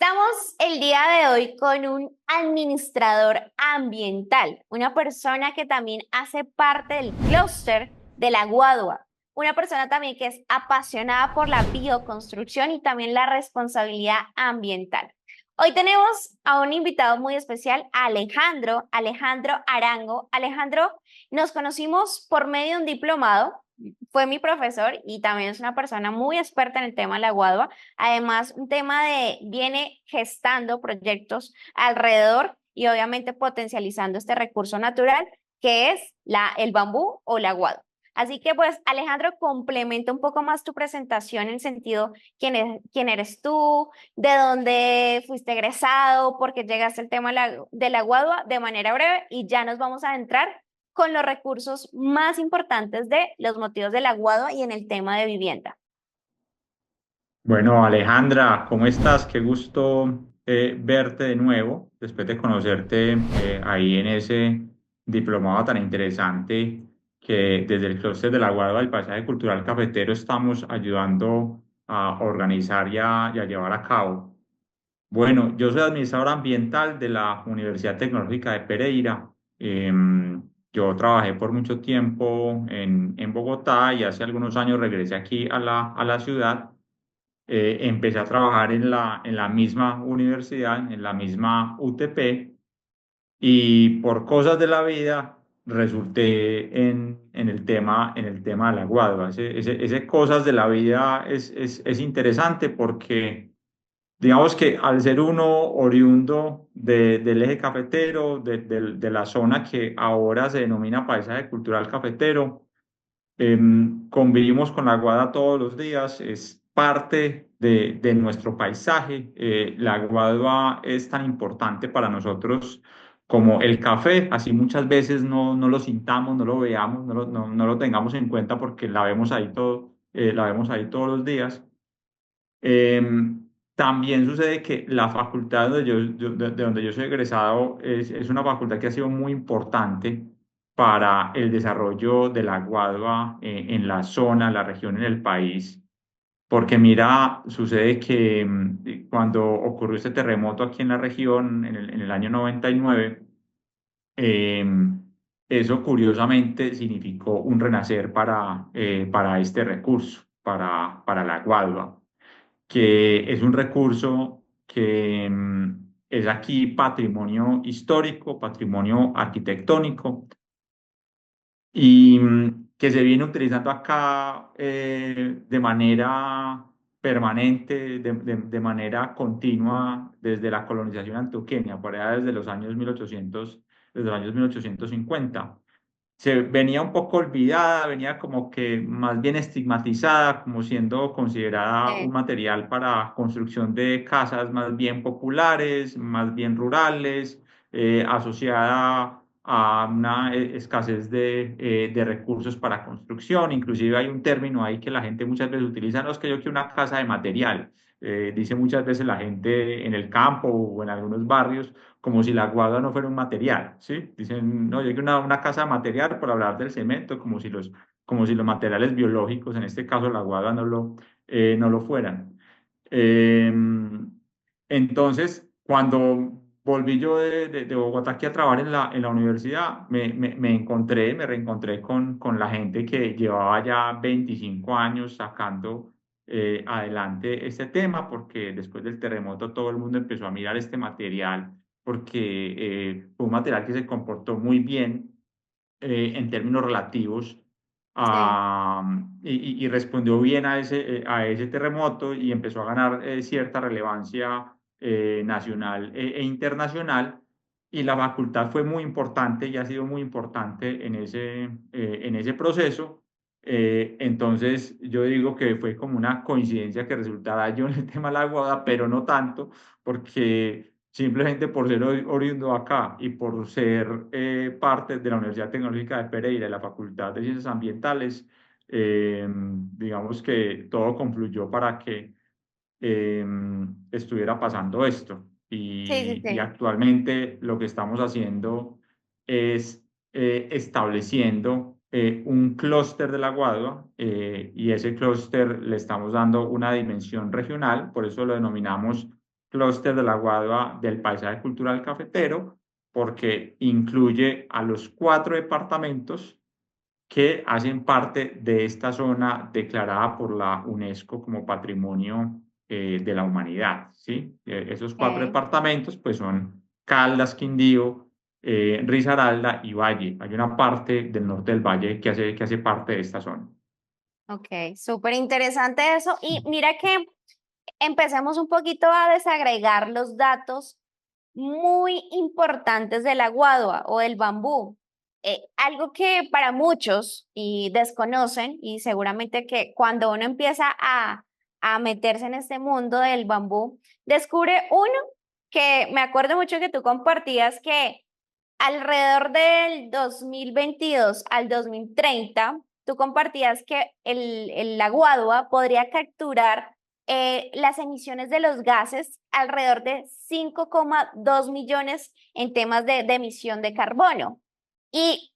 Estamos el día de hoy con un administrador ambiental, una persona que también hace parte del clúster de la Guadua, una persona también que es apasionada por la bioconstrucción y también la responsabilidad ambiental. Hoy tenemos a un invitado muy especial, Alejandro Arango. Alejandro, nos conocimos por medio de un diplomado, fue mi profesor y también es una persona muy experta en el tema de la Guadua. Además, un tema de viene gestando proyectos alrededor y obviamente potencializando este recurso natural que es el bambú o la guado. Así que pues Alejandro, complementa un poco más tu presentación en el sentido quién eres tú, de dónde fuiste egresado, por qué llegaste al tema de la guadua de manera breve y ya nos vamos a adentrar con los recursos más importantes de los motivos de la guadua y en el tema de vivienda. Bueno, Alejandra, ¿cómo estás? Qué gusto verte de nuevo, después de conocerte ahí en ese diplomado tan interesante que desde el Clúster de la Guardia del Paisaje Cultural Cafetero estamos ayudando a organizar y a llevar a cabo. Bueno, yo soy administrador ambiental de la Universidad Tecnológica de Pereira. Yo trabajé por mucho tiempo en Bogotá y hace algunos años regresé aquí a la ciudad. Empecé a trabajar en la misma universidad, en la misma UTP, y por cosas de la vida resulté en el tema de la guadua. Ese cosas de la vida es interesante porque digamos que al ser uno oriundo del eje cafetero, de la zona que ahora se denomina paisaje cultural cafetero, convivimos con la guada todos los días, es parte de nuestro paisaje. La guadua es tan importante para nosotros como el café, así muchas veces no lo sintamos, no lo veamos, no lo tengamos en cuenta porque la vemos ahí todos los días. También sucede que la facultad de donde yo soy egresado es una facultad que ha sido muy importante para el desarrollo de la guadua en la zona, en la región, en el país. Porque mira, sucede que cuando ocurrió este terremoto aquí en la región, en el año 99, eso curiosamente significó un renacer para este recurso, para la guadua, que es un recurso que es aquí patrimonio histórico, patrimonio arquitectónico y que se viene utilizando acá de manera permanente, de manera continua desde la colonización antioqueña, por allá desde los años 1800, desde los años 1850. Se venía un poco olvidada, venía como que más bien estigmatizada, como siendo considerada un material para construcción de casas más bien populares, más bien rurales, asociada a una escasez de recursos para construcción. Inclusive hay un término ahí que la gente muchas veces utiliza, no es que yo quiero una casa de material. Dice muchas veces la gente en el campo o en algunos barrios como si la guadua no fuera un material, ¿sí? Dicen, no, yo quiero una casa de material por hablar del cemento, como si los materiales biológicos, en este caso la guadua, no lo fueran. Eh, entonces, cuando volví yo de Bogotá aquí a trabajar en la universidad, me reencontré con la gente que llevaba ya 25 años sacando adelante este tema, porque después del terremoto todo el mundo empezó a mirar este material, porque fue un material que se comportó muy bien en términos relativos Sí. y respondió bien a ese terremoto y empezó a ganar cierta relevancia nacional e internacional. Y la facultad fue muy importante y ha sido muy importante en ese proceso. Entonces, yo digo que fue como una coincidencia que resultara yo en el tema de la guada, pero no tanto, porque simplemente por ser oriundo acá y por ser parte de la Universidad Tecnológica de Pereira y la Facultad de Ciencias Ambientales, digamos que todo confluyó para que eh, estuviera pasando esto. Sí, sí, Y sí. actualmente lo que estamos haciendo es estableciendo un clúster de la Guadua y ese clúster le estamos dando una dimensión regional, por eso lo denominamos clúster de la Guadua del paisaje cultural cafetero, porque incluye a los 4 departamentos que hacen parte de esta zona declarada por la UNESCO como Patrimonio de la Humanidad, ¿sí? Esos 4 departamentos pues son Caldas, Quindío, Risaralda y Valle. Hay una parte del norte del Valle que hace parte de esta zona. Ok, súper interesante eso. Y mira que empecemos un poquito a desagregar los datos muy importantes de la guadua o del bambú. Algo que para muchos y desconocen, y seguramente que cuando uno empieza a meterse en este mundo del bambú, descubre uno que me acuerdo mucho que tú compartías que alrededor del 2022 al 2030, tú compartías que la guadua podría capturar las emisiones de los gases alrededor de 5,2 millones en temas de emisión de carbono. Y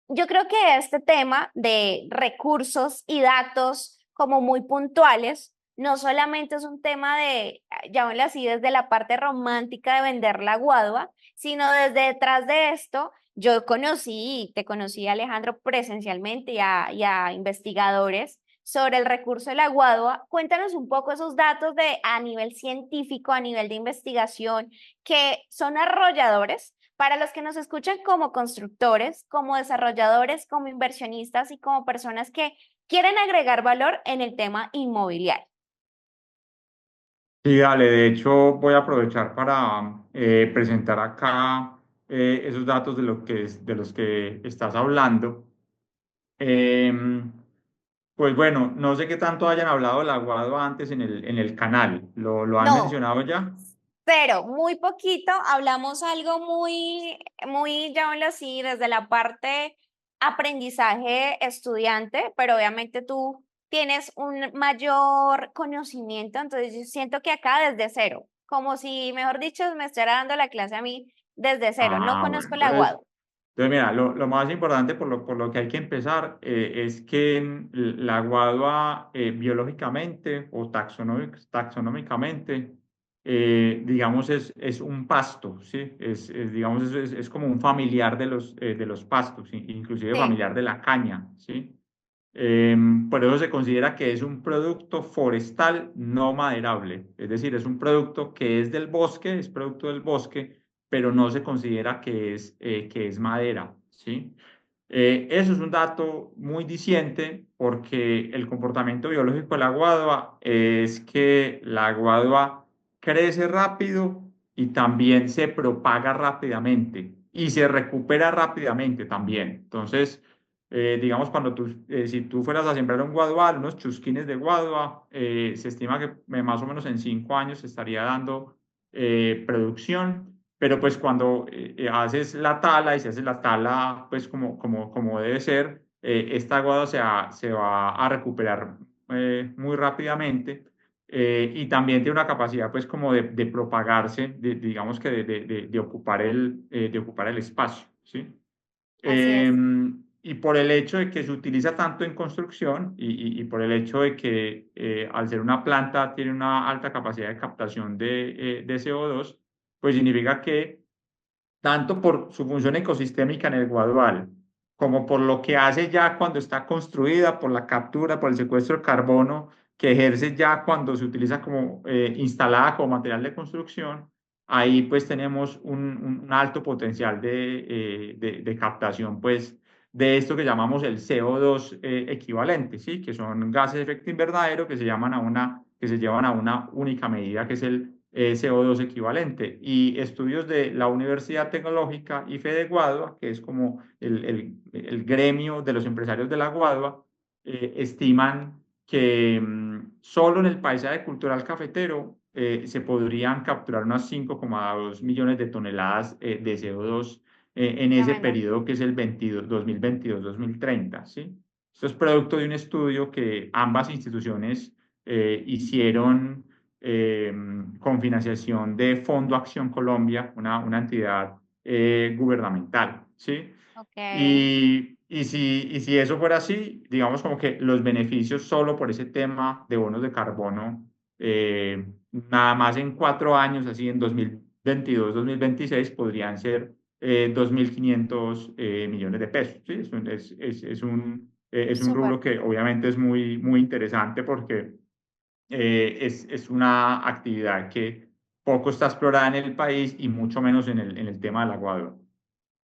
yo creo que este tema de recursos y datos como muy puntuales, no solamente es un tema de, llamémoslo así, desde la parte romántica de vender la guadua, sino desde detrás de esto, yo conocí, te conocí Alejandro presencialmente y a investigadores sobre el recurso de la guadua. Cuéntanos un poco esos datos de a nivel científico, a nivel de investigación, que son arrolladores para los que nos escuchan como constructores, como desarrolladores, como inversionistas y como personas que quieren agregar valor en el tema inmobiliario. Sí, dale, de hecho voy a aprovechar para presentar acá esos datos de los que estás hablando. Em, pues bueno, no sé qué tanto hayan hablado del aguado antes en el canal. Lo han No, mencionado ya? pero muy poquito, hablamos algo llamémoslo así, desde la parte aprendizaje estudiante, pero obviamente tú tienes un mayor conocimiento, entonces yo siento que acá desde cero, como si, mejor dicho, me estuviera dando la clase a mí desde cero, no Ah, bueno, conozco el aguado. entonces mira, lo más importante por lo que hay que empezar es que la guadua biológicamente o taxonómicamente, digamos, es un pasto, ¿sí? Digamos, es como un familiar de los pastos, inclusive Sí, familiar de la caña, ¿sí? Por eso se considera que es un producto forestal no maderable, es decir, es un producto que es del bosque, es producto del bosque, pero no se considera que es madera, ¿sí? Eso es un dato muy diciente porque el comportamiento biológico de la guadua es que la guadua crece rápido y también se propaga rápidamente y se recupera rápidamente también. Entonces, digamos, si tú fueras a sembrar un guadual, unos chusquines de guadua, se estima que más o menos en 5 años se estaría dando producción, pero pues cuando haces la tala y se hace la tala pues como debe ser, esta guadua se va a recuperar muy rápidamente y también tiene una capacidad pues como de propagarse, digamos que de ocupar el espacio, ¿sí? así es. Y por el hecho de que se utiliza tanto en construcción y por el hecho de que al ser una planta tiene una alta capacidad de captación de CO2, pues significa que tanto por su función ecosistémica en el guadual, como por lo que hace ya cuando está construida, por la captura, por el secuestro de carbono que ejerce ya cuando se utiliza como instalada como material de construcción, ahí pues tenemos un alto potencial de captación pues de esto que llamamos el CO2 equivalente, ¿sí? Que son gases de efecto invernadero que se llevan a una única medida, que es el CO2 equivalente. Y estudios de la Universidad Tecnológica IFE de Guadua, que es como el gremio de los empresarios de la Guadua, estiman que solo en el paisaje cultural cafetero se podrían capturar unas 5,2 millones de toneladas de CO2 en ese Tremendo. periodo que es el 2022-2030, ¿sí? Esto es producto de un estudio que ambas instituciones hicieron con financiación de Fondo Acción Colombia, una entidad gubernamental, ¿sí? Ok, Y si eso fuera así, digamos como que los beneficios solo por ese tema de bonos de carbono nada más en 4 años, así en 2022, 2026, podrían ser 2.500 millones de pesos. ¿Sí? Es un Súper. rubro que obviamente es muy, muy interesante porque es una actividad que poco está explorada en el país y mucho menos en el tema del aguado.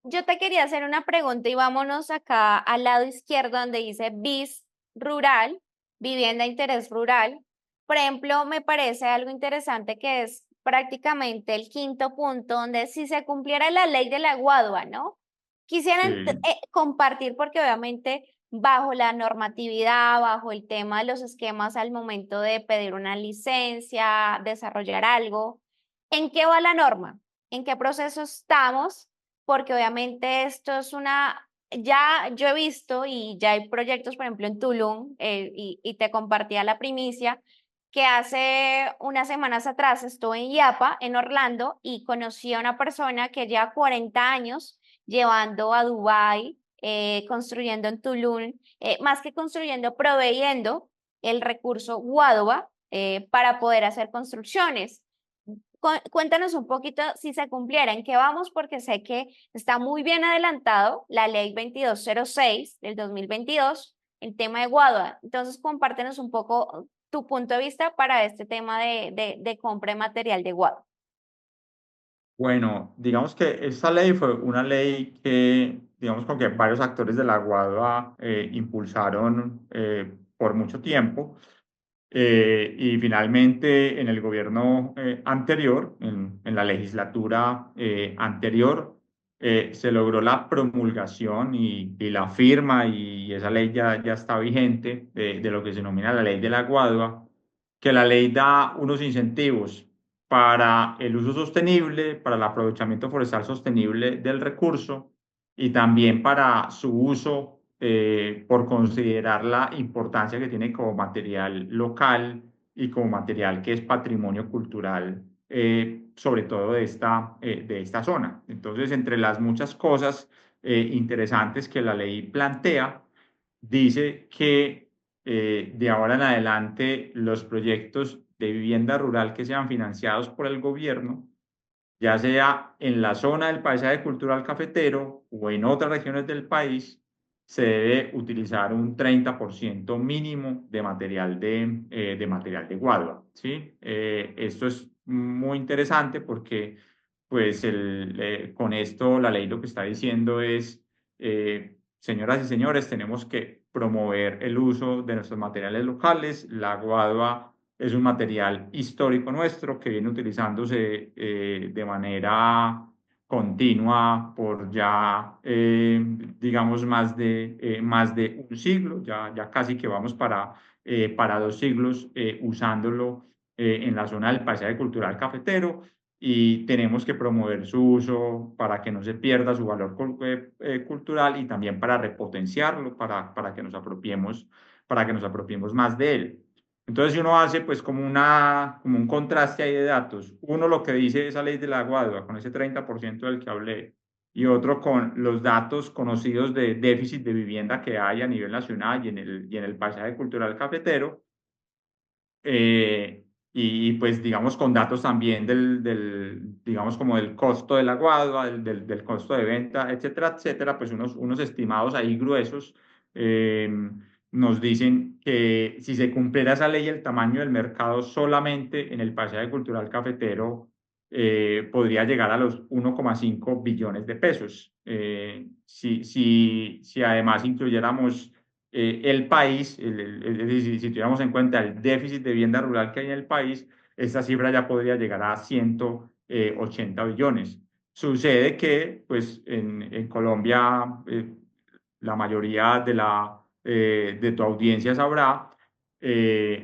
Yo te quería hacer una pregunta y vámonos acá al lado izquierdo donde dice BIS rural, vivienda de interés rural. Por ejemplo, me parece algo interesante que es prácticamente el quinto punto donde si se cumpliera la ley de la Guadua, ¿no? Quisiera Sí. compartir porque obviamente bajo la normatividad, bajo el tema de los esquemas al momento de pedir una licencia, desarrollar algo, ¿en qué va la norma? ¿En qué proceso estamos? Porque obviamente esto es ya yo he visto y ya hay proyectos, por ejemplo, en Tulum, y te compartía la primicia, que hace unas semanas atrás estuve en Yapa, en Orlando, y conocí a una persona que lleva 40 años llevando a Dubái, construyendo en Tulum, más que construyendo, proveyendo el recurso Guadua para poder hacer construcciones. Cuéntanos un poquito si se cumpliera, en qué vamos, porque sé que está muy bien adelantado la ley 2206 del 2022, el tema de Guadua. Entonces, compártenos un poco tu punto de vista para este tema de compra de material de Guadua. Bueno, digamos que esta ley fue una ley que, digamos, con que varios actores de la Guadua impulsaron por mucho tiempo. Y finalmente, en el gobierno anterior, en la legislatura anterior, se logró la promulgación y la firma, y esa ley ya está vigente, de lo que se denomina la ley de la Guadua, que la ley da unos incentivos para el uso sostenible, para el aprovechamiento forestal sostenible del recurso y también para su uso por considerar la importancia que tiene como material local y como material que es patrimonio cultural, sobre todo de esta zona. Entonces, entre las muchas cosas interesantes que la ley plantea, dice que de ahora en adelante los proyectos de vivienda rural que sean financiados por el gobierno, ya sea en la zona del paisaje cultural cafetero o en otras regiones del país, se debe utilizar un 30% mínimo de material de guadua, ¿sí? Esto es muy interesante porque pues con esto la ley lo que está diciendo es, señoras y señores, tenemos que promover el uso de nuestros materiales locales. La guadua es un material histórico nuestro que viene utilizándose de manera continua por ya, digamos, más de un siglo, ya casi que vamos para 2 siglos usándolo en la zona del paisaje cultural cafetero, y tenemos que promover su uso para que no se pierda su valor cultural y también para repotenciarlo, para que nos apropiemos más de él. Entonces, si uno hace pues como un contraste ahí de datos, uno lo que dice esa ley de la Guadua, con ese 30% del que hablé, y otro con los datos conocidos de déficit de vivienda que hay a nivel nacional y en el paisaje cultural cafetero, eh, pues digamos con datos también digamos como del costo del aguado, del costo de venta, etcétera, etcétera, pues unos estimados ahí gruesos eh, nos dicen que si se cumpliera esa ley, el tamaño del mercado solamente en el paisaje cultural cafetero podría llegar a los 1,5 billones de pesos. Si además incluyéramos el país, es decir, si tuviéramos en cuenta el déficit de vivienda rural que hay en el país, esta cifra ya podría llegar a 180 billones. Sucede que, pues, en Colombia, la mayoría de tu audiencia sabrá,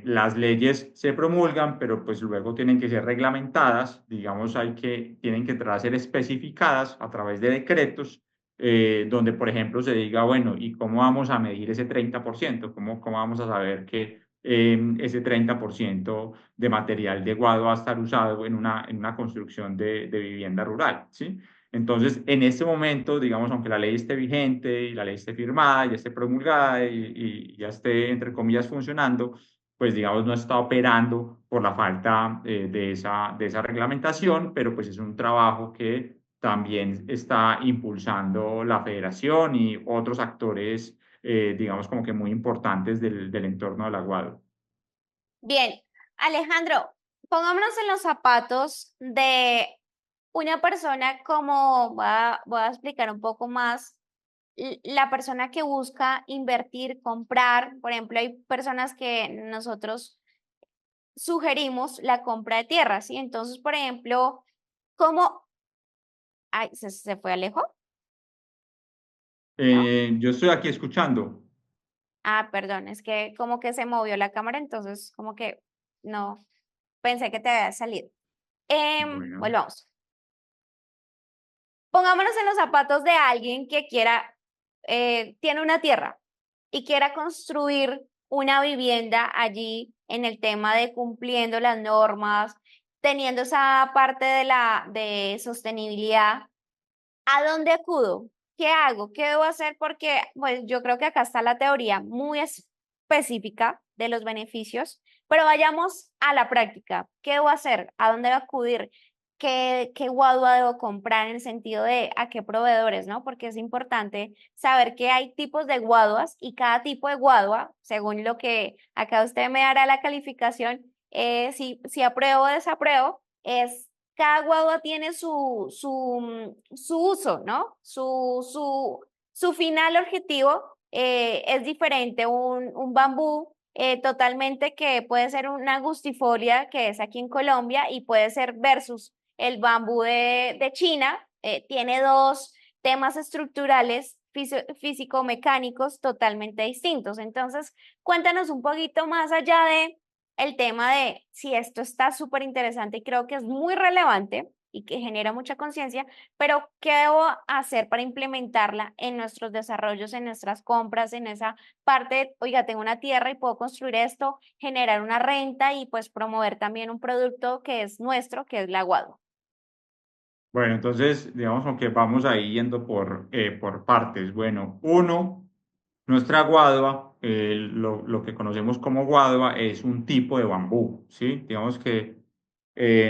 las leyes se promulgan, pero pues luego tienen que ser reglamentadas, digamos, tienen que entrar a ser especificadas a través de decretos, donde, por ejemplo, se diga, bueno, ¿y cómo vamos a medir ese 30%? ¿Cómo vamos a saber que ese 30% de material de guado va a estar usado en una construcción de vivienda rural? ¿Sí? Entonces, en este momento, digamos, aunque la ley esté vigente y la ley esté firmada, ya esté promulgada y ya esté, entre comillas, funcionando, pues digamos no está operando por la falta de esa reglamentación, pero pues es un trabajo que también está impulsando la federación y otros actores, digamos como que muy importantes del entorno del aguado. Bien, Alejandro, pongámonos en los zapatos de una persona como, voy a explicar un poco más, la persona que busca invertir, comprar, por ejemplo, hay personas que nosotros sugerimos la compra de tierras, ¿sí? Entonces, por ejemplo, ¿cómo? Ay, se fue Alejo, ¿no? Yo estoy aquí escuchando. Ah, perdón, es que como que se movió la cámara, entonces como que no, pensé que te había salido. Bueno. Volvamos. Pongámonos en los zapatos de alguien que quiera, tiene una tierra y quiera construir una vivienda allí en el tema de cumpliendo las normas, teniendo esa parte de sostenibilidad. ¿A dónde acudo? ¿Qué hago? ¿Qué debo hacer? Porque pues yo creo que acá está la teoría muy específica de los beneficios, pero vayamos a la práctica. ¿Qué debo hacer? ¿A dónde debo acudir? ¿Qué guadua debo comprar en el sentido de a qué proveedores, ¿no? Porque es importante saber que hay tipos de guaduas y cada tipo de guadua, según lo que acá usted me dará la calificación, si apruebo o desapruebo, es cada guagua tiene su uso, ¿no? Su final objetivo es diferente. Un bambú totalmente que puede ser una angustifolia, que es aquí en Colombia, y puede ser versus el bambú de China. Tiene dos temas estructurales físico-mecánicos totalmente distintos. Entonces, cuéntanos un poquito más allá de el tema de si esto está súper interesante y creo que es muy relevante y que genera mucha conciencia, pero ¿qué debo hacer para implementarla en nuestros desarrollos, en nuestras compras, en esa parte de, oiga, tengo una tierra y puedo construir esto, generar una renta y pues promover también un producto que es nuestro, que es la guadua? Bueno, entonces, digamos, aunque vamos ahí yendo por partes. Bueno, uno, nuestra guadua, lo que conocemos como guadua, es un tipo de bambú, ¿sí? Digamos que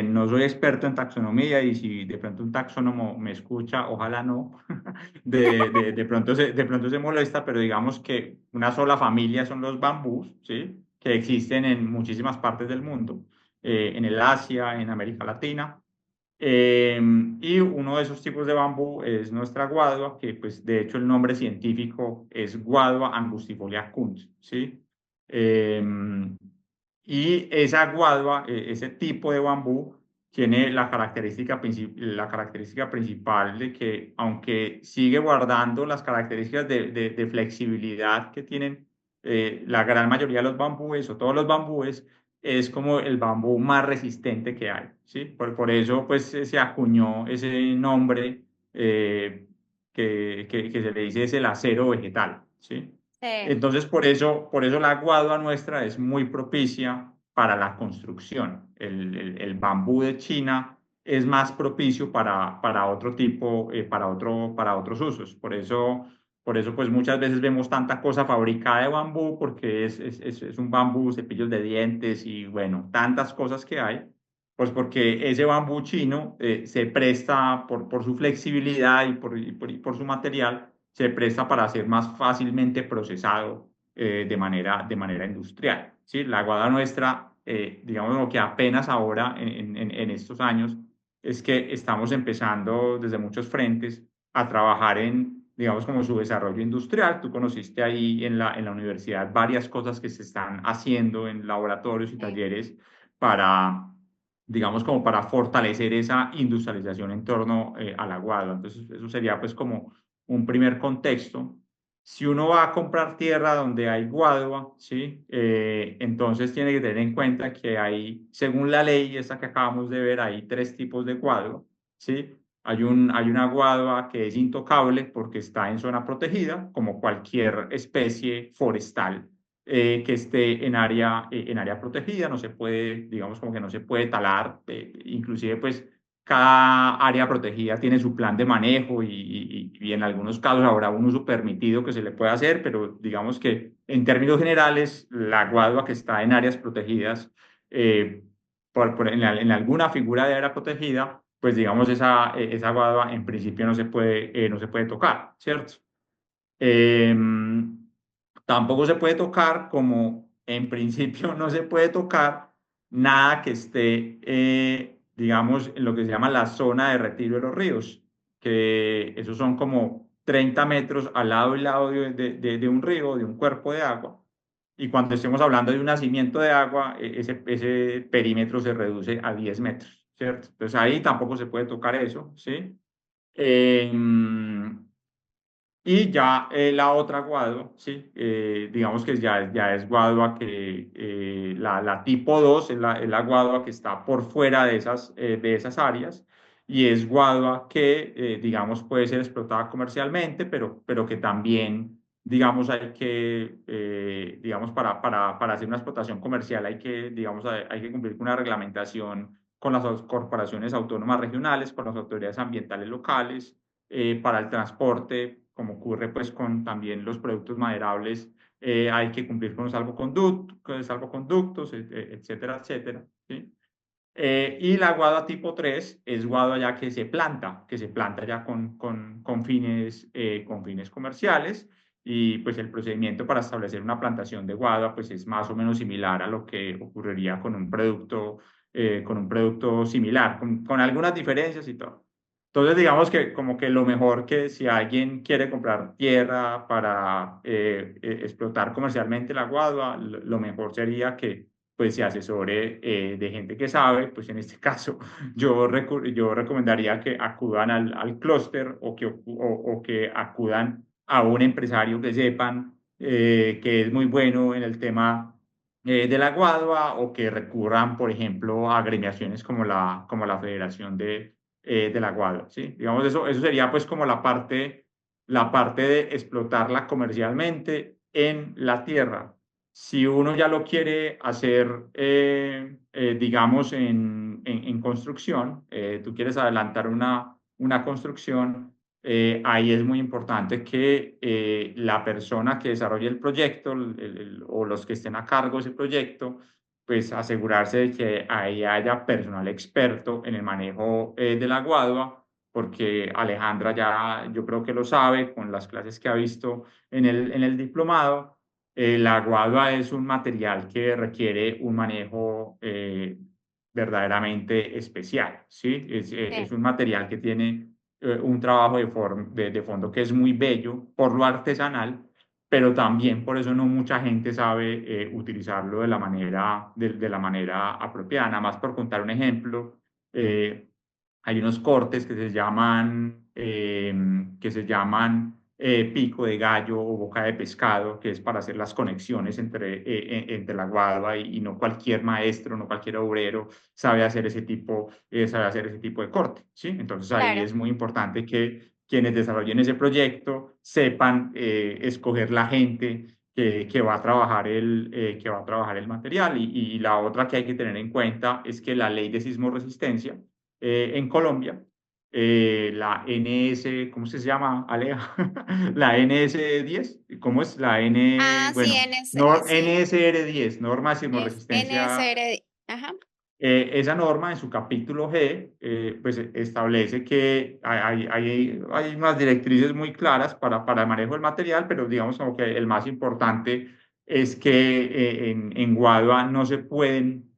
no soy experto en taxonomía y si de pronto un taxónomo me escucha, ojalá no, de pronto se molesta, pero digamos que una sola familia son los bambús, ¿sí? Que existen en muchísimas partes del mundo, en el Asia, en América Latina. Y uno de esos tipos de bambú es nuestra guadua, que pues de hecho el nombre científico es Guadua angustifolia kunz, ¿sí? Y esa guadua, ese tipo de bambú, tiene la característica principal de que aunque sigue guardando las características de flexibilidad que tienen la gran mayoría de los bambúes o todos los bambúes, es como el bambú más resistente que hay, ¿sí? Por eso, pues, se acuñó ese nombre que se le dice es el acero vegetal, ¿sí? Sí, Entonces, por eso la guadua nuestra es muy propicia para la construcción. El bambú de China es más propicio para otro tipo, para otros usos. Por eso, pues muchas veces vemos tanta cosa fabricada de bambú, porque es un bambú, cepillos de dientes y bueno, tantas cosas que hay, pues porque ese bambú chino se presta por su flexibilidad y por su material, se presta para ser más fácilmente procesado de manera industrial. ¿Sí? La aguada nuestra, digamos lo que apenas ahora en estos años, es que estamos empezando desde muchos frentes a trabajar en, digamos, como su desarrollo industrial. Tú conociste ahí en la universidad varias cosas que se están haciendo en laboratorios y sí. talleres para, digamos, como para fortalecer esa industrialización en torno al aguado. Entonces, eso sería pues como un primer contexto. Si uno va a comprar tierra donde hay guadua, ¿sí? Entonces tiene que tener en cuenta que hay, según la ley, esa que acabamos de ver, hay tres tipos de guadua, ¿sí? Hay una guadua que es intocable porque está en zona protegida, como cualquier especie forestal que esté en área protegida, no se puede, digamos, como que no se puede talar, inclusive pues cada área protegida tiene su plan de manejo y en algunos casos habrá un uso permitido que se le puede hacer, pero digamos que en términos generales, la guadua que está en áreas protegidas, eh, en alguna figura de área protegida, pues digamos esa guadua en principio no se puede tocar, ¿cierto? Eh, Tampoco se puede tocar, como en principio no se puede tocar nada que esté, digamos, en lo que se llama la zona de retiro de los ríos, que esos son como 30 metros al lado y lado de un río, de un cuerpo de agua. Y cuando estemos hablando de un nacimiento de agua, ese perímetro se reduce a 10 metros, ¿cierto? Entonces ahí tampoco se puede tocar eso, ¿sí? Eh, y ya la otra guadua, ¿sí? Digamos que ya es guadua que la tipo 2 es la guadua que está por fuera de esas áreas y es guadua que, digamos, puede ser explotada comercialmente, pero que también, digamos, hay que, digamos, para hacer una explotación comercial hay que, digamos, hay que cumplir con una reglamentación con las corporaciones autónomas regionales, con las autoridades ambientales locales para el transporte, como ocurre pues con también los productos maderables, hay que cumplir con los salvoconductos, etcétera, etcétera, ¿sí? Y la guada tipo 3 es guada ya que se planta ya con fines comerciales y pues el procedimiento para establecer una plantación de guada pues es más o menos similar a lo que ocurriría con un producto similar, con algunas diferencias y todo. Entonces, digamos que como que lo mejor que si alguien quiere comprar tierra para explotar comercialmente la guadua, lo mejor sería que pues se asesore de gente que sabe, pues en este caso yo recomendaría que acudan al clúster o que acudan a un empresario que sepan que es muy bueno en el tema de la guadua o que recurran, por ejemplo, a agremiaciones como la Federación de la guadua, ¿sí? Digamos, eso sería pues como la parte de explotarla comercialmente en la tierra. Si uno ya lo quiere hacer, digamos, en construcción, tú quieres adelantar una construcción, ahí es muy importante que la persona que desarrolle el proyecto o los que estén a cargo de ese proyecto, pues asegurarse de que ahí haya personal experto en el manejo de la guadua, porque Alejandra ya yo creo que lo sabe con las clases que ha visto en el diplomado. La guadua es un material que requiere un manejo verdaderamente especial, ¿sí? Es Sí. un material que tiene un trabajo de fondo que es muy bello por lo artesanal, pero también por eso no mucha gente sabe utilizarlo de la manera apropiada. Nada más por contar un ejemplo, eh, hay unos cortes que se llaman pico de gallo o boca de pescado, que es para hacer las conexiones entre la guadua y no cualquier maestro, no cualquier obrero sabe hacer ese tipo de corte, ¿sí? Entonces ahí Claro. es muy importante que quienes desarrollen ese proyecto sepan escoger la gente que va a trabajar que va a trabajar el material. Y la otra que hay que tener en cuenta es que la ley de sismo resistencia en Colombia, la NS, ¿cómo se llama, Alea? La NS10, ¿cómo es? La Ah, sí, bueno, sí, NSR10, norma de es sismoresistencia. NSR. Ajá. Esa norma en su capítulo G, pues establece que hay unas directrices muy claras para el manejo del material, pero digamos como que el más importante es que en Guadua no se pueden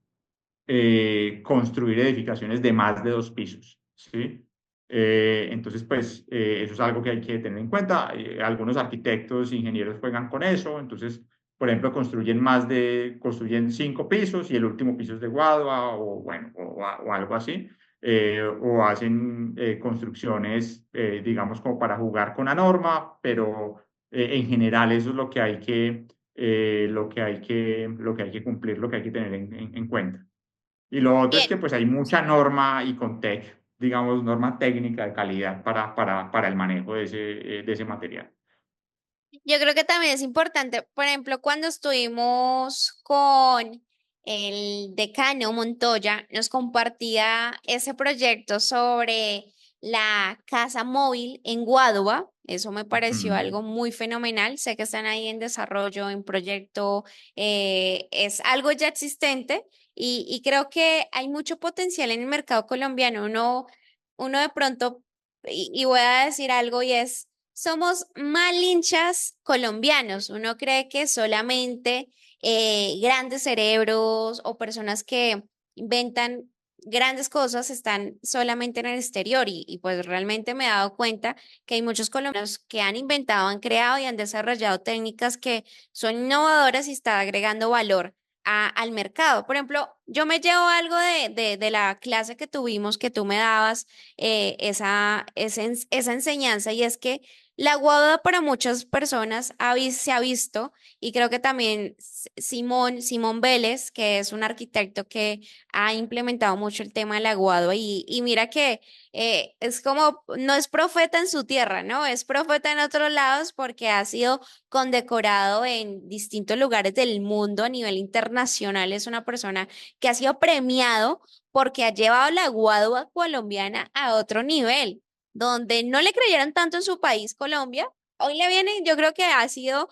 construir edificaciones de más de 2 pisos, ¿sí? Entonces, pues eso es algo que hay que tener en cuenta. Algunos arquitectos, ingenieros juegan con eso, entonces, por ejemplo, construyen 5 pisos y el último piso es de guadua o bueno, o algo así. O hacen construcciones, digamos, como para jugar con la norma, pero en general eso es lo que hay lo que hay que cumplir, lo que hay que tener en cuenta. Y lo otro es Bien, que pues hay mucha sí. norma y Contec, digamos, norma técnica de calidad para el manejo de ese material. Yo creo que también es importante, por ejemplo, cuando estuvimos con el decano Montoya nos compartía ese proyecto sobre la casa móvil en Guadua. Eso me pareció Ujú. algo muy fenomenal. Sé que están ahí en desarrollo, en proyecto, es algo ya existente y creo que hay mucho potencial en el mercado colombiano. Uno de pronto, y voy a decir algo y es, somos malinchas colombianos. Uno cree que solamente grandes cerebros o personas que inventan grandes cosas están solamente en el exterior y pues realmente me he dado cuenta que hay muchos colombianos que han inventado, han creado y han desarrollado técnicas que son innovadoras y están agregando valor al mercado. Por ejemplo, yo me llevo algo de la clase que tuvimos, que tú me dabas, esa enseñanza y es que la guada para muchas personas se ha visto y creo que también Simón Vélez, que es un arquitecto que ha implementado mucho el tema del aguado y mira que es como, no es profeta en su tierra, ¿no? Es profeta en otros lados porque ha sido condecorado en distintos lugares del mundo a nivel internacional. Es una persona que ha sido premiado porque ha llevado la guadua colombiana a otro nivel, donde no le creyeron tanto en su país, Colombia. Hoy le viene, yo creo que ha sido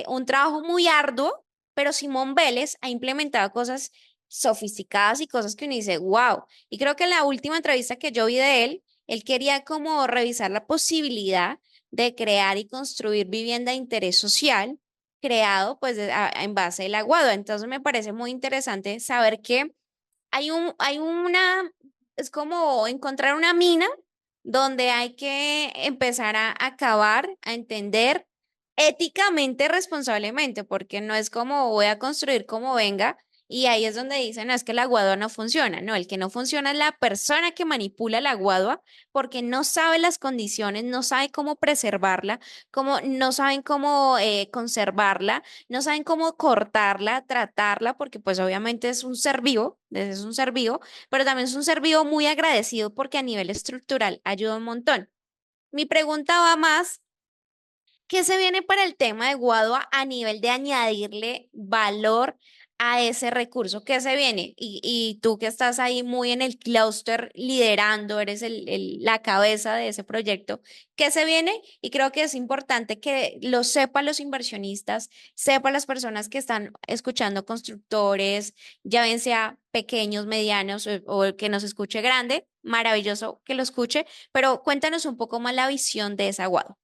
un trabajo muy arduo, pero Simón Vélez ha implementado cosas sofisticadas y cosas que uno dice, wow. Y creo que en la última entrevista que yo vi de él, él quería como revisar la posibilidad de crear y construir vivienda de interés social creado pues en base del aguado. Entonces me parece muy interesante saber que hay una, es como encontrar una mina donde hay que empezar a cavar, a entender éticamente, responsablemente, porque no es como voy a construir como venga. Y ahí es donde dicen, no, es que la guadua no funciona. No, el que no funciona es la persona que manipula la guadua porque no sabe las condiciones, no sabe cómo preservarla, no saben cómo conservarla, no saben cómo cortarla, tratarla, porque pues obviamente es un ser vivo, pero también es un ser vivo muy agradecido porque a nivel estructural ayuda un montón. Mi pregunta va más, ¿qué se viene para el tema de Guadua a nivel de añadirle valor a ese recurso? ¿Qué se viene? Y tú que estás ahí muy en el clúster liderando, eres la cabeza de ese proyecto, ¿qué se viene? Y creo que es importante que lo sepan los inversionistas, sepan las personas que están escuchando, constructores, ya bien sea pequeños, medianos o el que nos escuche grande, maravilloso que lo escuche, pero cuéntanos un poco más la visión de esa Guadua.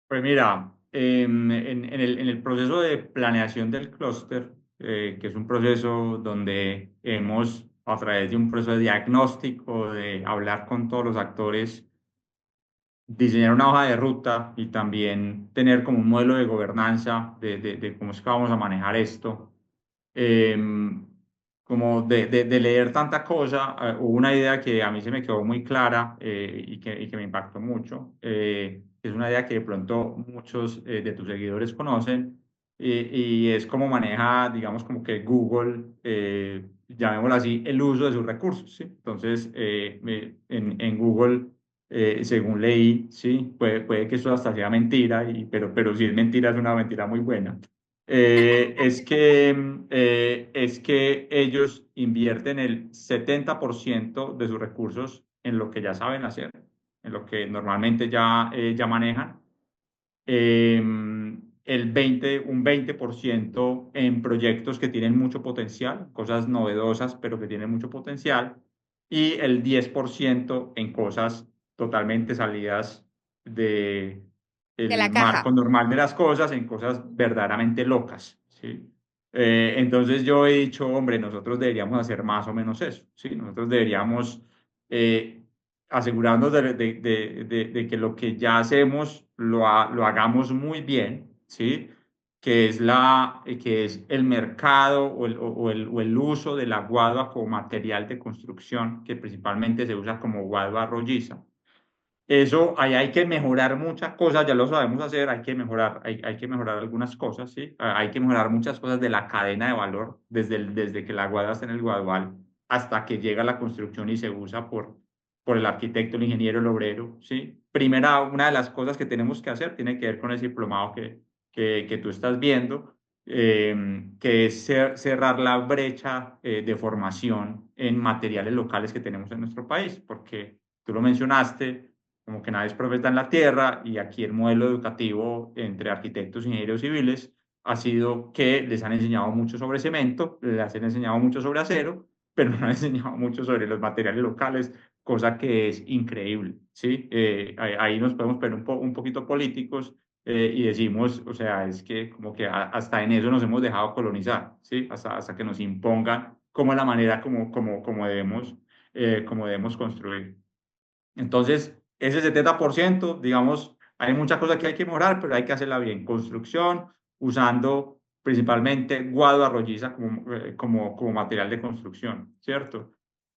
Pues mira, en el proceso de planeación del clúster, que es un proceso donde hemos, a través de un proceso de diagnóstico, de hablar con todos los actores, diseñar una hoja de ruta y también tener como un modelo de gobernanza de cómo es que vamos a manejar esto. Como de leer tanta cosa, hubo una idea que a mí se me quedó muy clara y que me impactó mucho. Es una idea que de pronto muchos de tus seguidores conocen y es cómo maneja, digamos, como que Google, llamémoslo así, el uso de sus recursos, ¿sí? Entonces, en Google según leí, sí, puede que eso hasta sea mentira, pero si es mentira, es una mentira muy buena. Es que ellos invierten el 70% de sus recursos en lo que ya saben hacer, en lo que normalmente ya manejan, un 20% en proyectos que tienen mucho potencial, cosas novedosas, pero que tienen mucho potencial, y el 10% en cosas totalmente salidas de De el la marco caja. normal de las cosas, en cosas verdaderamente locas, ¿sí? Entonces yo he dicho, hombre, nosotros deberíamos hacer más o menos eso, ¿sí? Nosotros deberíamos eh, asegurarnos de que lo que ya hacemos lo hagamos muy bien, ¿sí? Que es el mercado o el uso de la guadua como material de construcción, que principalmente se usa como guadua rolliza. Eso, ahí hay que mejorar muchas cosas, ya lo sabemos hacer, hay que mejorar algunas cosas, ¿sí? Hay que mejorar muchas cosas de la cadena de valor, desde que la guada está en el guadual hasta que llega la construcción y se usa por el arquitecto, el ingeniero, el obrero, ¿sí? Primera, una de las cosas que tenemos que hacer tiene que ver con ese diplomado que tú estás viendo, que es cerrar la brecha de formación en materiales locales que tenemos en nuestro país, porque tú lo mencionaste, como que nadie es profeta en la tierra y aquí el modelo educativo entre arquitectos e ingenieros civiles ha sido que les han enseñado mucho sobre cemento, les han enseñado mucho sobre acero, pero no han enseñado mucho sobre los materiales locales, cosa que es increíble, ¿sí? Ahí nos podemos ver un poquito políticos y decimos, o sea, es que como que hasta en eso nos hemos dejado colonizar, ¿sí? Hasta que nos impongan cómo es la manera como debemos construir. Entonces, ese 70%, digamos, hay muchas cosas que hay que mejorar, pero hay que hacerla bien. Construcción, usando principalmente guado arrolliza como material de construcción, ¿cierto?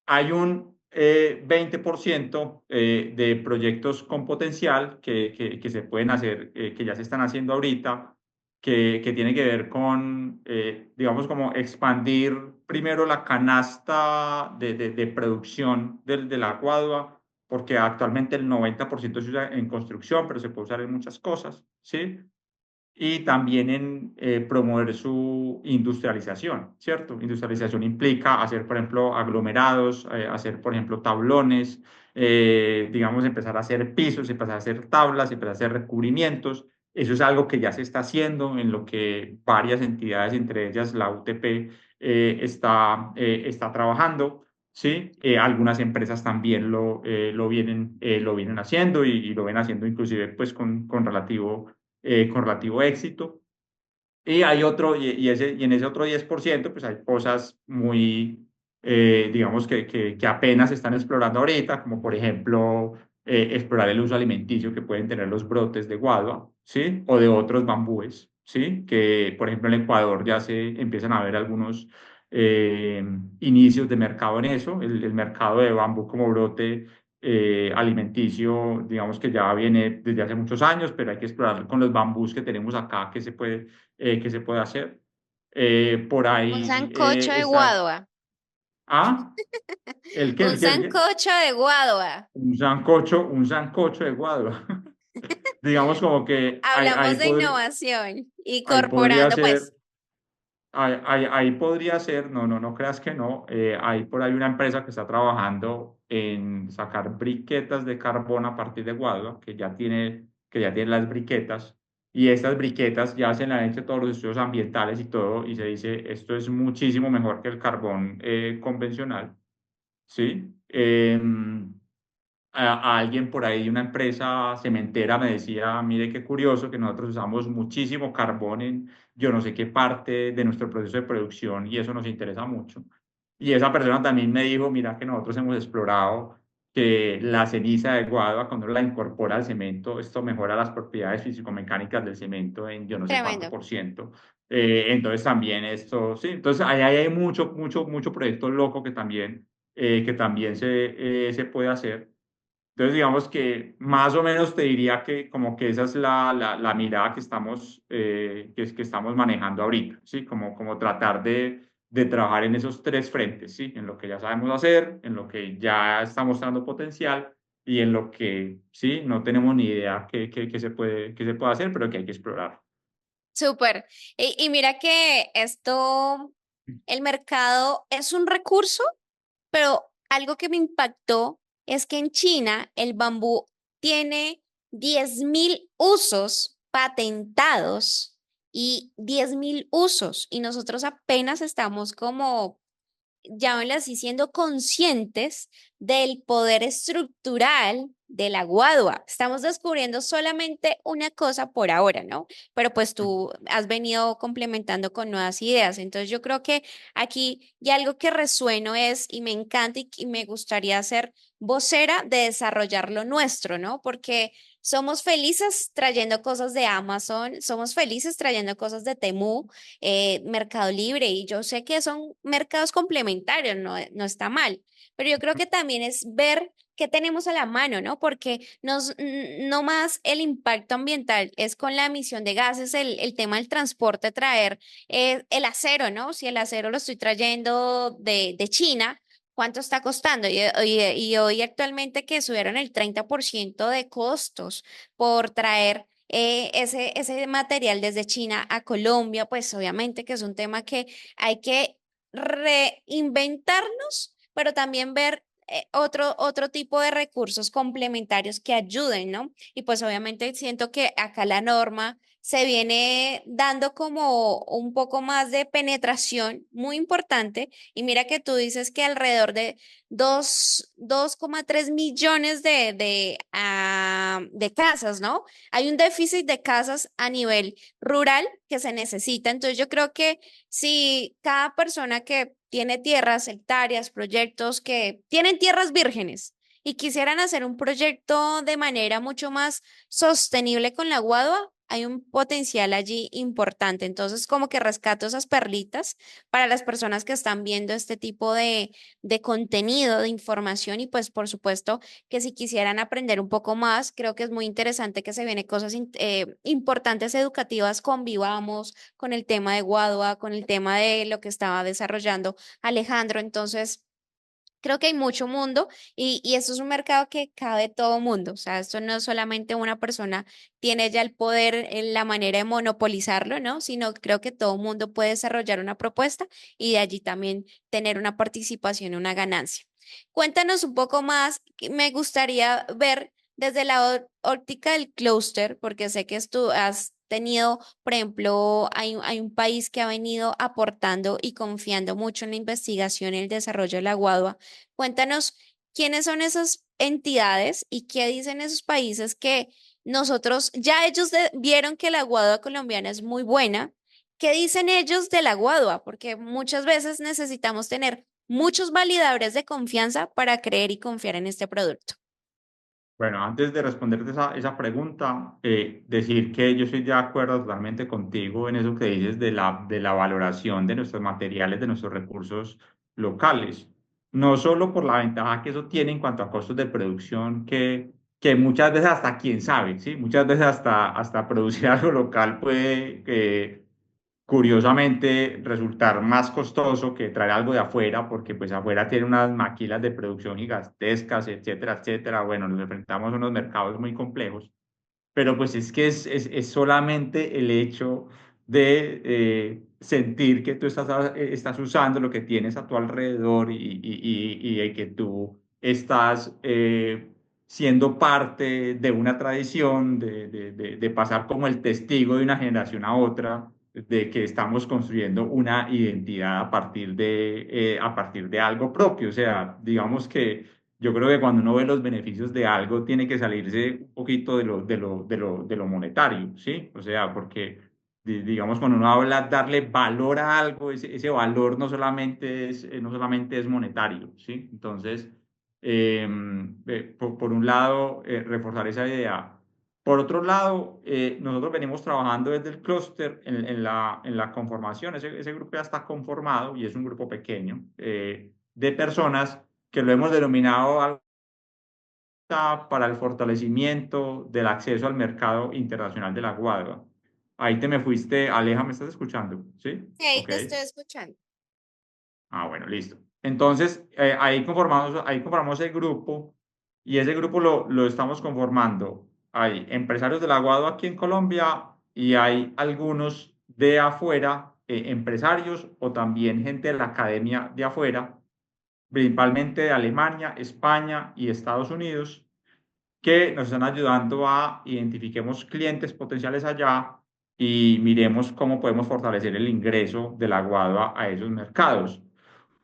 Hay un 20% de proyectos con potencial que se pueden hacer, que ya se están haciendo ahorita, que tiene que ver con, digamos, como expandir primero la canasta de producción de la guadua, porque actualmente el 90% se usa en construcción, pero se puede usar en muchas cosas, ¿sí? Y también en promover su industrialización, ¿cierto? Industrialización implica hacer, por ejemplo, aglomerados, hacer, por ejemplo, tablones, digamos, empezar a hacer pisos, empezar a hacer tablas, empezar a hacer recubrimientos. Eso es algo que ya se está haciendo en lo que varias entidades, entre ellas la UTP, está trabajando. Sí, algunas empresas también lo vienen haciendo y lo ven haciendo inclusive pues con relativo éxito. Y hay otro, y en ese otro 10% pues hay cosas muy, digamos, que apenas se están explorando ahorita, como por ejemplo, explorar el uso alimenticio que pueden tener los brotes de guadua, ¿sí? O de otros bambúes, ¿sí? Que, por ejemplo, en Ecuador ya se empiezan a ver algunos eh, inicios de mercado en eso. El mercado de bambú como brote alimenticio, digamos que ya viene desde hace muchos años, pero hay que explorar con los bambús que tenemos acá que se puede hacer. Por Un ahí sancocho de está. guadua. Ah, ¿el qué? Un ¿El qué? ¿El qué? sancocho de guadua. Un sancocho de guadua. Digamos como que Hablamos de innovación y ahí podría corporando, ser. pues. Ahí podría ser, no creas que no. Hay por ahí una empresa que está trabajando en sacar briquetas de carbón a partir de guadua, que ya tiene las briquetas, y estas briquetas ya se le han hecho todos los estudios ambientales y todo, y se dice, esto es muchísimo mejor que el carbón convencional, ¿sí? A alguien por ahí de una empresa cementera me decía, mire qué curioso que nosotros usamos muchísimo carbón en yo no sé qué parte de nuestro proceso de producción y eso nos interesa mucho. Y esa persona también me dijo, mira que nosotros hemos explorado que la ceniza de guadua, cuando la incorpora al cemento, esto mejora las propiedades físico-mecánicas del cemento en yo no sé cuánto Tremendo. por ciento. Entonces también esto, sí, entonces ahí hay mucho proyecto loco que también se puede hacer. Entonces, digamos que más o menos te diría que como que esa es la mirada que estamos manejando ahorita, ¿sí? Como tratar de trabajar en esos tres frentes, ¿sí? En lo que ya sabemos hacer, en lo que ya está mostrando potencial y en lo que, sí, no tenemos ni idea que se puede hacer, pero que hay que explorar. Súper. Y mira que esto, el mercado es un recurso, pero algo que me impactó es que en China el bambú tiene 10.000 usos patentados y 10.000 usos y nosotros apenas estamos como llámenlo así, siendo conscientes del poder estructural de la guadua. Estamos descubriendo solamente una cosa por ahora, ¿no? Pero pues tú has venido complementando con nuevas ideas. Entonces yo creo que aquí ya algo que resueno es, y me encanta y me gustaría ser vocera de desarrollar lo nuestro, ¿no? Porque somos felices trayendo cosas de Amazon, somos felices trayendo cosas de Temu, Mercado Libre, y yo sé que son mercados complementarios, no, no está mal, pero yo creo que también es ver qué tenemos a la mano, ¿no? Porque no más el impacto ambiental es con la emisión de gases, el tema del transporte, traer el acero, ¿no? Si el acero lo estoy trayendo de China. ¿Cuánto está costando? Y hoy actualmente que subieron el 30% de costos por traer ese material desde China a Colombia, pues obviamente que es un tema que hay que reinventarnos, pero también ver otro tipo de recursos complementarios que ayuden, ¿no? Y pues obviamente siento que acá la norma se viene dando como un poco más de penetración muy importante. Y mira que tú dices que alrededor de 2,3 millones de casas, ¿no? Hay un déficit de casas a nivel rural que se necesita. Entonces yo creo que si cada persona que tiene tierras, hectáreas, proyectos que tienen tierras vírgenes y quisieran hacer un proyecto de manera mucho más sostenible con la guadua, hay un potencial allí importante. Entonces, como que rescato esas perlitas para las personas que están viendo este tipo de contenido, de información y pues por supuesto que si quisieran aprender un poco más, creo que es muy interesante que se vienen cosas importantes educativas con Vivamos, con el tema de Guadua, con el tema de lo que estaba desarrollando Alejandro. Entonces, creo que hay mucho mundo y esto es un mercado que cabe todo mundo. O sea, esto no es solamente una persona tiene ya el poder en la manera de monopolizarlo, ¿no? Sino creo que todo mundo puede desarrollar una propuesta y de allí también tener una participación, una ganancia. Cuéntanos un poco más, que me gustaría ver desde la óptica del clúster, porque sé que tú has tenido, por ejemplo, hay un país que ha venido aportando y confiando mucho en la investigación y el desarrollo de la guadua. Cuéntanos quiénes son esas entidades y qué dicen esos países que nosotros, ya ellos vieron que la guadua colombiana es muy buena. ¿Qué dicen ellos de la guadua? Porque muchas veces necesitamos tener muchos validadores de confianza para creer y confiar en este producto. Bueno, antes de responderte esa pregunta, decir que yo estoy de acuerdo totalmente contigo en eso que dices de la valoración de nuestros materiales, de nuestros recursos locales. No solo por la ventaja que eso tiene en cuanto a costos de producción, que muchas veces hasta quién sabe, ¿sí? Muchas veces hasta producir algo local puede curiosamente resultar más costoso que traer algo de afuera, porque pues afuera tiene unas maquilas de producción gigantescas, etcétera, etcétera. Bueno, nos enfrentamos a unos mercados muy complejos, pero pues es que es solamente el hecho de sentir que tú estás usando lo que tienes a tu alrededor y de que tú estás siendo parte de una tradición, de pasar como el testigo de una generación a otra, de que estamos construyendo una identidad a partir de algo propio. O sea, digamos que yo creo que cuando uno ve los beneficios de algo, tiene que salirse un poquito de lo monetario, ¿sí? O sea, porque, digamos, cuando uno habla darle valor a algo, ese valor no solamente es monetario, ¿sí? Entonces, por un lado, reforzar esa idea. Por otro lado, nosotros venimos trabajando desde el clúster en la conformación. Ese grupo ya está conformado y es un grupo pequeño de personas que lo hemos denominado para el fortalecimiento del acceso al mercado internacional de la guadua. Ahí te me fuiste, Aleja, ¿me estás escuchando? ¿Sí? Sí, ahí Ok. te estoy escuchando. Ah, bueno, listo. Entonces, ahí conformamos el grupo y ese grupo lo estamos conformando. Hay empresarios de la guadua aquí en Colombia y hay algunos de afuera, empresarios o también gente de la academia de afuera, principalmente de Alemania, España y Estados Unidos, que nos están ayudando a identifiquemos clientes potenciales allá y miremos cómo podemos fortalecer el ingreso de la guadua a esos mercados.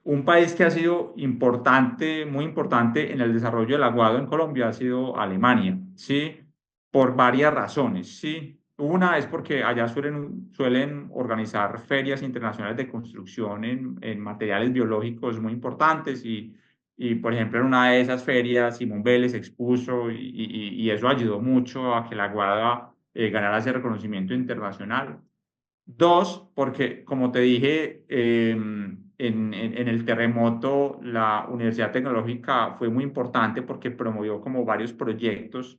Un país que ha sido importante, muy importante en el desarrollo del aguado en Colombia ha sido Alemania, ¿sí? Por varias razones, ¿sí? Una es porque allá suelen organizar ferias internacionales de construcción en materiales biológicos muy importantes y, por ejemplo, en una de esas ferias Simón Vélez expuso y eso ayudó mucho a que la aguada ganara ese reconocimiento internacional. Dos, porque como te dije, en el terremoto la Universidad Tecnológica fue muy importante porque promovió como varios proyectos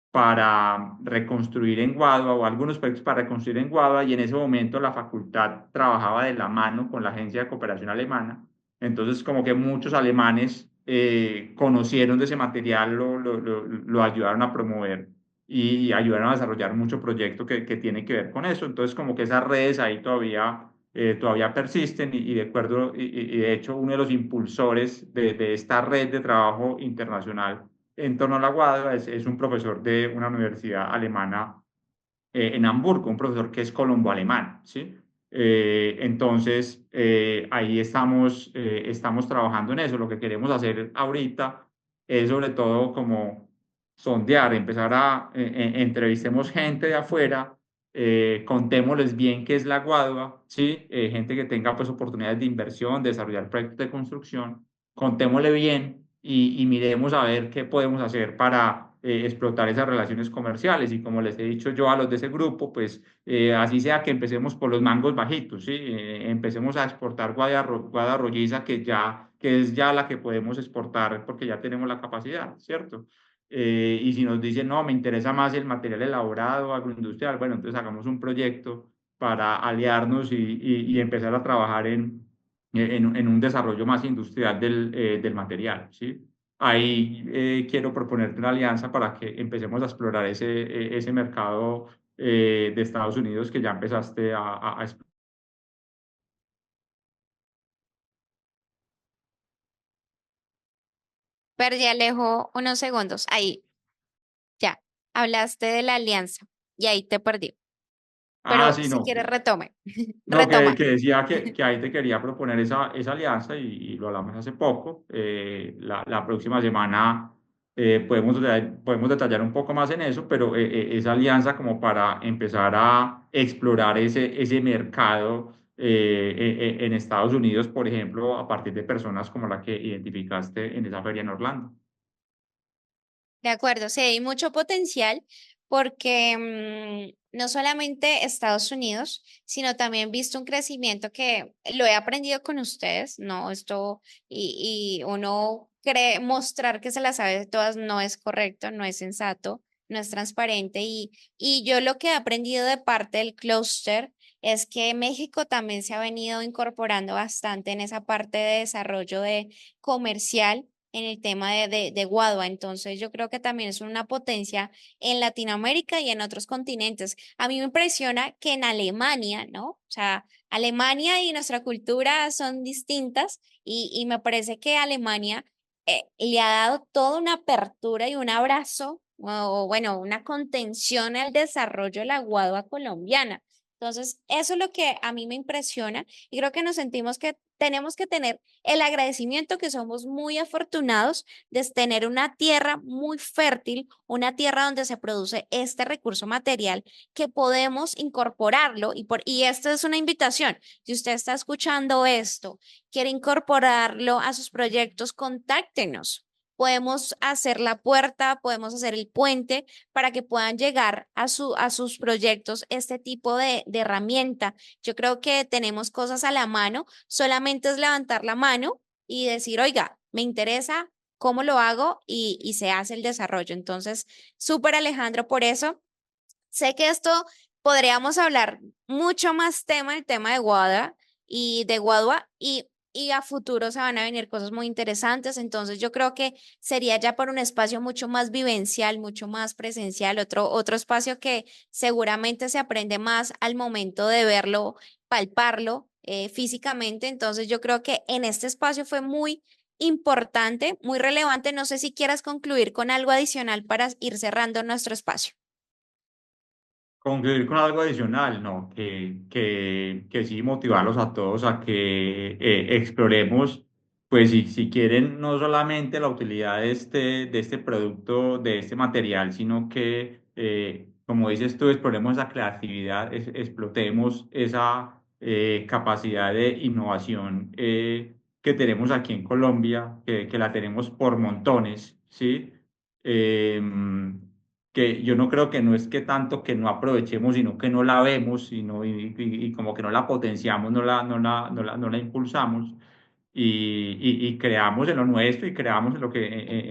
para reconstruir en Guadua o algunos proyectos para reconstruir en Guadua y en ese momento la facultad trabajaba de la mano con la Agencia de Cooperación Alemana. Entonces como que muchos alemanes conocieron de ese material, lo ayudaron a promover y ayudaron a desarrollar mucho proyecto que tiene que ver con eso. Entonces, como que esas redes ahí todavía persisten y de acuerdo, y de hecho uno de los impulsores de esta red de trabajo internacional en torno a la Guadua es un profesor de una universidad alemana en Hamburgo, un profesor que es colombo-alemán, ¿sí? Entonces, ahí estamos trabajando en eso. Lo que queremos hacer ahorita es sobre todo como sondear, empezar entrevistemos gente de afuera, contémosles bien qué es la Guadua, ¿sí? Gente que tenga pues oportunidades de inversión, de desarrollar proyectos de construcción, contémosle bien y miremos a ver qué podemos hacer para explotar esas relaciones comerciales. Y como les he dicho yo a los de ese grupo, pues así sea que empecemos por los mangos bajitos, ¿sí? Empecemos a exportar guada rolliza que es ya la que podemos exportar porque ya tenemos la capacidad, ¿cierto? Y si nos dicen, no, me interesa más el material elaborado, agroindustrial, bueno, entonces hagamos un proyecto para aliarnos y empezar a trabajar en un desarrollo más industrial del material, ¿sí? Ahí quiero proponerte una alianza para que empecemos a explorar ese mercado de Estados Unidos que ya empezaste a explorar. Perdí Alejo unos segundos. Ahí, ya. Hablaste de la alianza y ahí te perdí. Ah, Pero sí, si no. quieres, retome. No, Retoma. que decía que ahí te quería proponer esa alianza y lo hablamos hace poco. La próxima semana podemos detallar un poco más en eso, pero esa alianza como para empezar a explorar ese mercado en Estados Unidos, por ejemplo, a partir de personas como la que identificaste en esa feria en Orlando. De acuerdo, sí, hay mucho potencial porque no solamente Estados Unidos, sino también visto un crecimiento que lo he aprendido con ustedes, ¿no? Esto y uno cree mostrar que se la sabe de todas no es correcto, no es sensato, no es transparente y yo lo que he aprendido de parte del clúster es que México también se ha venido incorporando bastante en esa parte de desarrollo de comercial en el tema de Guadua. Entonces, yo creo que también es una potencia en Latinoamérica y en otros continentes. A mí me impresiona que en Alemania, ¿no? O sea, Alemania y nuestra cultura son distintas y me parece que Alemania le ha dado toda una apertura y un abrazo, o bueno, una contención al desarrollo de la Guadua colombiana. Entonces, eso es lo que a mí me impresiona y creo que nos sentimos que tenemos que tener el agradecimiento que somos muy afortunados de tener una tierra muy fértil, una tierra donde se produce este recurso material que podemos incorporarlo y esta es una invitación. Si usted está escuchando esto, quiere incorporarlo a sus proyectos, contáctenos. Podemos hacer la puerta, podemos hacer el puente para que puedan llegar a sus proyectos este tipo de herramienta. Yo creo que tenemos cosas a la mano, solamente es levantar la mano y decir, oiga, me interesa, cómo lo hago y se hace el desarrollo. Entonces, súper Alejandro por eso. Sé que esto podríamos hablar mucho más el tema de Guadua y a futuro se van a venir cosas muy interesantes. Entonces yo creo que sería ya por un espacio mucho más vivencial, mucho más presencial, otro espacio que seguramente se aprende más al momento de verlo, palparlo físicamente. Entonces yo creo que en este espacio fue muy importante, muy relevante. No sé si quieras concluir con algo adicional para ir cerrando nuestro espacio. Concluir con algo adicional, ¿no? Que sí motivarlos a todos a que exploremos, pues si quieren, no solamente la utilidad de este producto, de este material, sino que, como dices tú, exploremos esa creatividad, explotemos esa capacidad de innovación que tenemos aquí en Colombia, que la tenemos por montones, ¿sí? Em, que yo no creo que no es que tanto que no aprovechemos, sino que no la vemos y como que no la potenciamos, no la impulsamos y creamos en lo nuestro y creamos en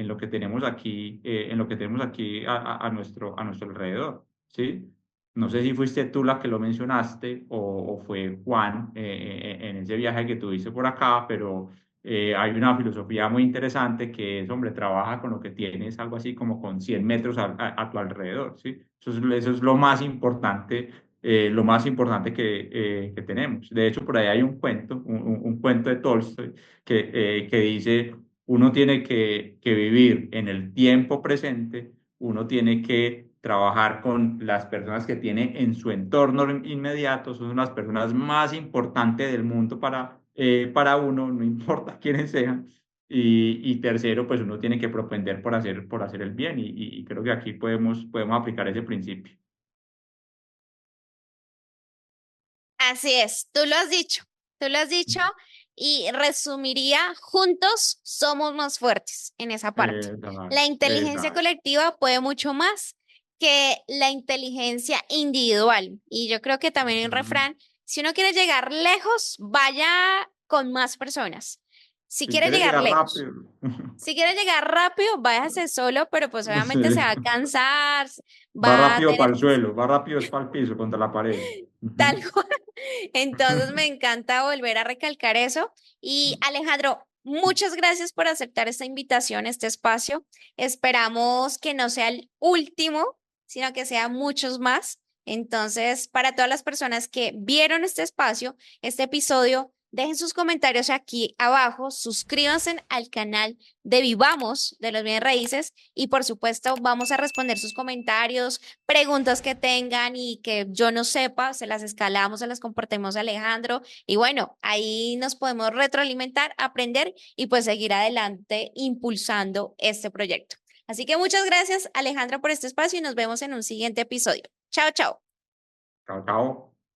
lo que tenemos aquí, en lo que tenemos aquí a nuestro alrededor, ¿sí? No sé si fuiste tú la que lo mencionaste o fue Juan en ese viaje que tuviste por acá, pero hay una filosofía muy interesante que es, hombre, trabaja con lo que tienes, algo así como con 100 metros a tu alrededor, ¿sí? Eso es lo más importante que tenemos. De hecho, por ahí hay un cuento, un cuento de Tolstoy que dice, uno tiene que vivir en el tiempo presente, uno tiene que trabajar con las personas que tiene en su entorno inmediato, son las personas más importantes del mundo para uno, no importa quiénes sean. Y tercero, pues uno tiene que propender por hacer el bien y creo que aquí podemos aplicar ese principio. Así es, tú lo has dicho y resumiría, juntos somos más fuertes en esa parte. Exacto, La inteligencia exacto. colectiva puede mucho más que la inteligencia individual. Y yo creo que también hay un Ujú. refrán, si uno quiere llegar lejos, vaya con más personas. Si Si quiere quieres llegar llegar lejos. rápido. Si quiere llegar rápido, váyase solo, pero pues obviamente se va a Sí. cansar, Va va a rápido tener para el suelo, va rápido es para el piso, contra la pared. tal Ujú. cual. Entonces me encanta volver a recalcar eso. Y Alejandro, muchas gracias por aceptar esta invitación, este espacio. Esperamos que no sea el último, sino que sea muchos más. Entonces, para todas las personas que vieron este espacio, este episodio, dejen sus comentarios aquí abajo, suscríbanse al canal de Vivamos de los Bienes Raíces y por supuesto vamos a responder sus comentarios, preguntas que tengan y que yo no sepa, se las escalamos, se las compartimos a Alejandro y bueno, ahí nos podemos retroalimentar, aprender y pues seguir adelante impulsando este proyecto. Así que muchas gracias Alejandro por este espacio y nos vemos en un siguiente episodio. Chao, chao. Chao, chao.